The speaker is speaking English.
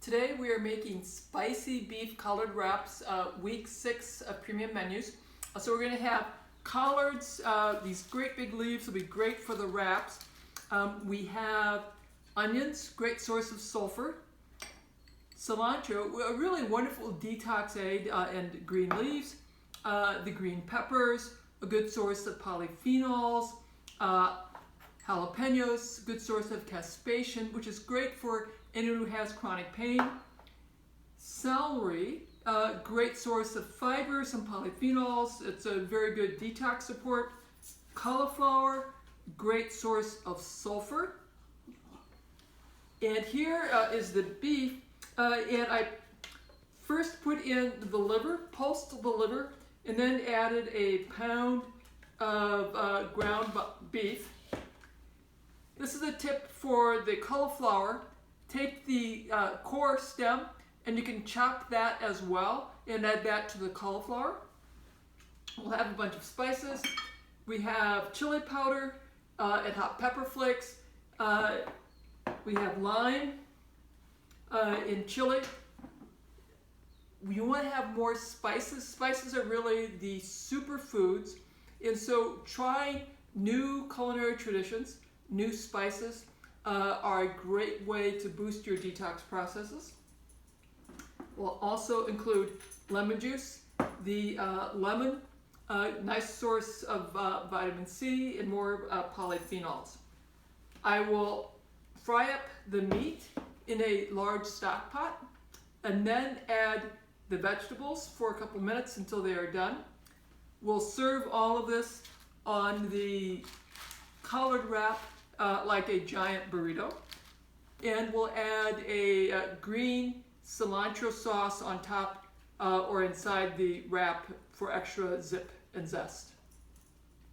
Today we are making spicy beef collard wraps, week 6 of premium menus. So we're going to have collards, these great big leaves will be great for the wraps. We have onions, great source of sulfur. Cilantro, a really wonderful detox aid, and green leaves. The green peppers, a good source of polyphenols. Jalapenos, good source of caspation, which is great for anyone who has chronic pain. Celery, great source of fibers and polyphenols. It's a very good detox support. Cauliflower, great source of sulfur. And here is the beef. And I first put in the liver, pulsed the liver, and then added a pound of ground beef. This is a tip for the cauliflower. Take the core stem and you can chop that as well and add that to the cauliflower. We'll have a bunch of spices. We have chili powder and hot pepper flakes. We have lime in chili. You want to have more spices. Spices are really the superfoods, and so try new culinary traditions. New spices are a great way to boost your detox processes. We'll also include lemon juice. The lemon, nice source of vitamin C and more polyphenols. I will fry up the meat in a large stock pot and then add the vegetables for a couple minutes until they are done. We'll serve all of this on the collard wrap like a giant burrito, and we'll add a green cilantro sauce on top or inside the wrap for extra zip and zest.